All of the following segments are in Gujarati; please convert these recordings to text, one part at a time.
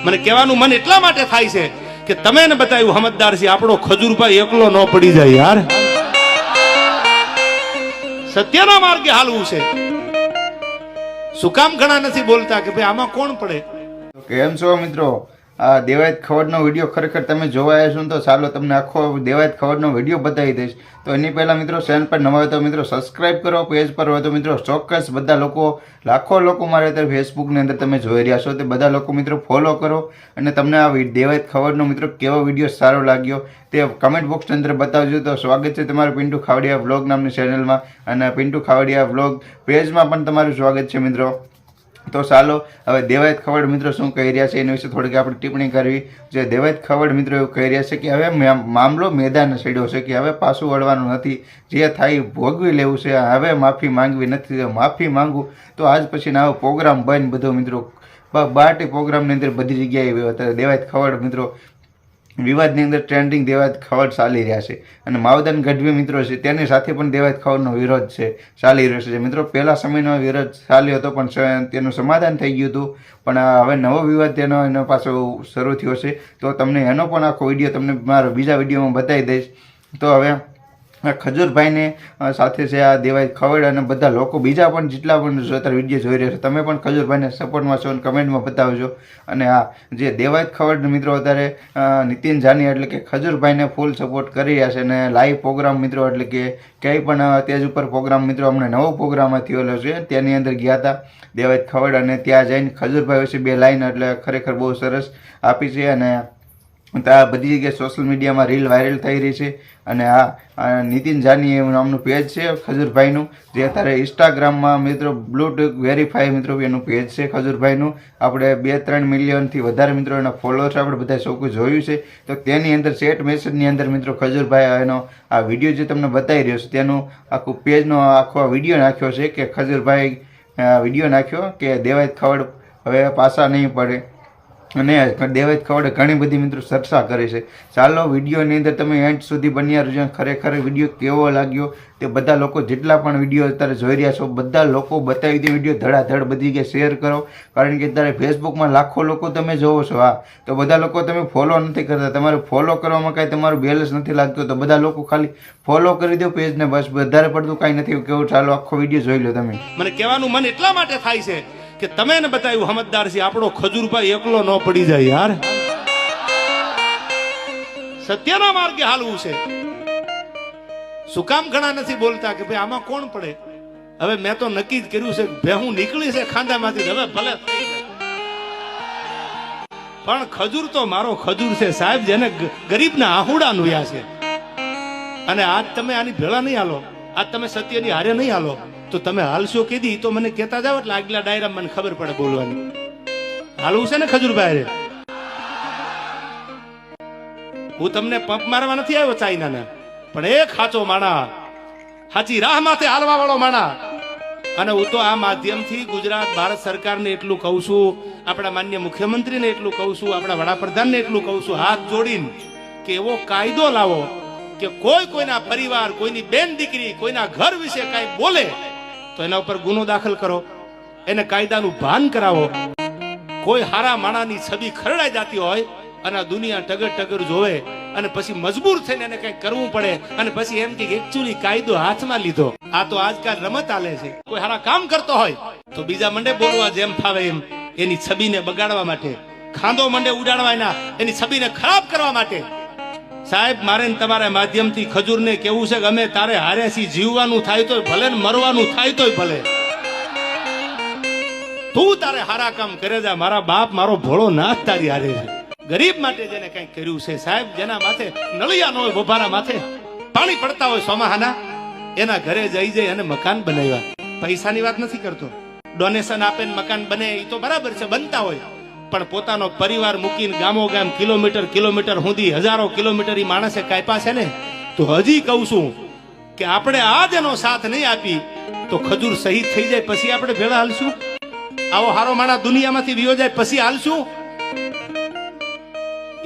મને કહેવાનું મન એટલા માટે થાય છે કે તમે ને બતાવ્યું સમજદાર છે, આપણો ખજૂરભાઈ એકલો ન પડી જાય યાર. સત્યના માર્ગે હાલવું છે. શું કામ ઘણા નથી બોલતા કે ભાઈ આમાં કોણ પડે? કેમ છો મિત્રો? આ દેવાયત ખવડનો વિડીયો ખરેખર તમે જોવા આવ્યા છો તો ચાલો તમને આખો દેવાયત ખવડનો વિડીયો બતાવી દઈશ. તો એની પહેલાં મિત્રો ચેનલ પર નવા હોય તો મિત્રો સબસ્ક્રાઇબ કરો, પેજ પર હોય તો મિત્રો ચોક્કસ બધા લોકો, લાખો લોકો મારે અત્યારે ફેસબુકની અંદર તમે જોઈ રહ્યા છો તે બધા લોકો મિત્રો ફોલો કરો. અને તમને આ દેવાયત ખવડનો મિત્રો કેવો વિડીયો સારો લાગ્યો તે કમેન્ટ બોક્સની અંદર બતાવજો. તો સ્વાગત છે તમારું પિન્ટુ ખાવડિયા વ્લોગ નામની ચેનલમાં, અને પિન્ટુ ખાવડિયા વ્લોગ પેજમાં પણ તમારું સ્વાગત છે મિત્રો. તો ચાલો હવે દેવાયત ખવડ મિત્રો શું કહી રહ્યા છે એના વિશે થોડીક આપણે ટિપ્પણી કરવી. જે દેવાયત ખવડ મિત્રો એવું કહી રહ્યા છે કે હવે મામલો મેદાન છેડ્યો છે, કે હવે પાછું વળવાનું નથી, જે થાય ભોગવી લેવું છે, હવે માફી માંગવી નથી. માફી માંગવું તો આજ પછી આવો પ્રોગ્રામ બંધ બધો મિત્રો, બાટી પ્રોગ્રામની અંદર બધી જગ્યાએ અત્યારે દેવાયત ખવડ મિત્રો વિવાદની અંદર ટ્રેન્ડિંગ દેવાયત ખવડ ચાલી રહ્યા છે. અને માવદાન ગઢવી મિત્રો છે તેની સાથે પણ દેવાયત ખવડનો વિરોધ છે ચાલી રહ્યો છે મિત્રો. પહેલા સમયનો વિરોધ ચાલ્યો હતો પણ તેનું સમાધાન થઈ ગયું હતું, પણ હવે નવો વિવાદ એનો પાછો શરૂ થયો છે. તો તમને એનો પણ આખો વિડીયો તમને મારો બીજા વિડીયોમાં બતાવી દઈશ. તો હવે ખજૂરભાઈને સાથે છે આ દેવાયત ખવડ અને બધા લોકો બીજા પણ જેટલા પણ અત્યારે વિડીયો જોઈ રહ્યા છે તમે પણ ખજૂરભાઈને સપોર્ટમાં છો અને કમેન્ટમાં બતાવજો. અને આ જે દેવાયત ખવડ મિત્રો અત્યારે નીતિન જાની એટલે કે ખજૂરભાઈને ફૂલ સપોર્ટ કરી રહ્યા છે. અને લાઈવ પ્રોગ્રામ મિત્રો એટલે કે ક્યાંય પણ તેજ ઉપર પ્રોગ્રામ મિત્રો અમને નવો પ્રોગ્રામ થયેલો છે તેની અંદર ગયા હતા દેવાયત ખવડ, અને ત્યાં જઈને ખજૂરભાઈ વિશે બે લાઈન એટલે ખરેખર બહુ સરસ આપી છે. અને ત્યાં બધી જગ્યાએ સોશિયલ મીડિયામાં રીલ વાયરલ થઈ રહી છે. અને આ નીતિન જાની એવું નામનું પેજ છે ખજૂરભાઈનું, જે અત્યારે ઇન્સ્ટાગ્રામમાં મિત્રો બ્લૂટૂથ વેરીફાઈ મિત્રો એનું પેજ છે ખજૂરભાઈનું. આપણે 2-3 મિલિયનથી વધારે મિત્રો એના ફોલોઅર્સ આપણે બધા ચોખ્ખું જોયું છે. તો તેની અંદર ચેટ મેસેજની અંદર મિત્રો ખજૂરભાઈ એનો આ વિડીયો જે તમને બતાવી રહ્યો છે તેનું આખું પેજનો આખો વિડીયો નાખ્યો છે, કે ખજૂરભાઈ વિડીયો નાખ્યો કે દેવાયત ખવડ હવે પાછા નહીં પડે. અને દેવાયત ખવડે ઘણી બધી મિત્રો ચર્ચા કરે છે. ચાલો વિડીયોની અંદર તમે એન્ડ સુધી બન્યા રહેજો. ખરેખર વિડીયો કેવો લાગ્યો તે બધા લોકો જેટલા પણ વિડીયો અત્યારે જોઈ રહ્યા છો બધા લોકો બતાવી દે વિડીયો ધડાધડ બધી જગ્યાએ શેર કરો. કારણ કે અત્યારે ફેસબુકમાં લાખો લોકો તમે જોવો છો, હા તો બધા લોકો તમે ફોલો નથી કરતા. તમારે ફોલો કરવામાં કાંઈ તમારું બેલેન્સ નથી લાગતું, તો બધા લોકો ખાલી ફોલો કરી દો પેજને, બસ વધારે પડતું કાંઈ નથી કેવું. ચાલો આખો વિડીયો જોઈ લો તમે. મને કહેવાનું મન એટલા માટે થાય છે કે તમે ને બતાવ્યું સમજદાર છે, આપણો ખજૂરભાઈ એકલો ન પડી જાય યાર. સત્યના માર્ગે હાલવું છે. શું કામ ઘણા નથી બોલતા કે ભાઈ આમાં કોણ પડે? હવે મેં તો નક્કી જ કર્યું છે કે ભેહું નીકળી છે ખાંદામાંથી, હવે ભલે પણ ખજૂર તો મારો ખજૂર છે સાહેબ, જેને ગરીબના આહુડા નુયા છે. અને આજ તમે આની ભેળા નહીં હાલો, આજ તમે સત્યની હારે નહીં હાલો, તો તમે હાલશો કીધી તો મને કહેતા જાવ એટલે આગલા ડાયરા મને ખબર પડે બોલવાની. હાલવું છે ને ખજૂરભાઈ? હું તમને પંપ મારવા નથી આવ્યો ચાઇનાને, પણ એક સાચો માણા, સાચી રાહ માથે હાલવા વાળો માણા. અને હું તો આ માધ્યમથી ગુજરાત ભારત સરકારને એટલું કહું છું, આપણા માન્ય મુખ્યમંત્રીને એટલું કહું છું, આપણા વડાપ્રધાનને એટલું કહું છું, હાથ જોડીને કે એવો કાયદો લાવો કે કોઈના પરિવાર, કોઈની બેન દીકરી, કોઈના ઘર વિશે કઈ બોલે તો એના ઉપર ગુનો દાખલ કરો, એને કાયદાનું ભાન કરાવો. કોઈ હારા માણાની છબી ખરડાઈ જતી હોય અને દુનિયા ટગર ટગર જોવે અને પછી મજબૂર થઈને એને કઈ કરવું પડે અને પછી એમ કે એકચ્યુઅલી કાયદો હાથમાં લીધો. આ તો આજકાલ રમત આલે છે. કોઈ હારા કામ કરતો હોય તો બીજા મંડે બોલવા જેમ ફાવે એમ, એની છબીને બગાડવા માટે, ખાંદો મંડે ઉડાડવા એના, એની છબીને ખરાબ કરવા માટે. સાહેબ મારે તમારા માધ્યમથી ખજૂરને કેવું છે કે અમે તારે હારેથી જીવવાનું થાય તોય ભલે ને મરવાનું થાય તોય ભલે, તું તારે હારા કામ કરે જા. મારા બાપ મારો ભોળો નાથ તારી હારે છે. ગરીબ માટે જેને કઈ કર્યું છે સાહેબ, જેના માથે નળિયા ન હોય, બોભારા માથે પાણી પડતા હોય સોમાહાના, એના ઘરે જઈ જઈ અને મકાન બનાવ્યા. પૈસાની વાત નથી કરતો, ડોનેશન આપે મકાન બને એ તો બરાબર છે, બનતા હોય, પણ પોતાનો પરિવાર મૂકીને ગામો ગામ કિલોમીટર સુધી હજારો કિલોમીટર માણસે કાપ્યા છે ને. તો હજી કહું છું કે આપણે આ જેનો સાથ નહીં આપી તો ખજૂર શહીદ થઈ જાય પછી આપણે ભેળા હાલશું? આવો હારો માણા દુનિયામાંથી વિયો જાય પછી હાલશું?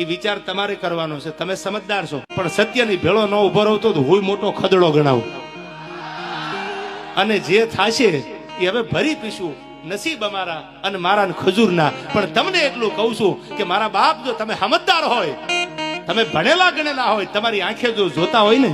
એ વિચાર તમારે કરવાનો છે. તમે સમજદાર છો, પણ સત્યની ભેળો ન ઉભો રહો તો હું મોટો ખદડો ગણાવું. અને જે થશે એ હવે ભરી પીશું. નસીબ અમારા અને મારા ને ખજૂરના. પણ તમને એટલું કહું છું કે મારા બાપ, જો તમે સમજદાર હોય, તમે ભણેલા ગણેલા હોય, તમારી આંખે જો જોતા હોય ને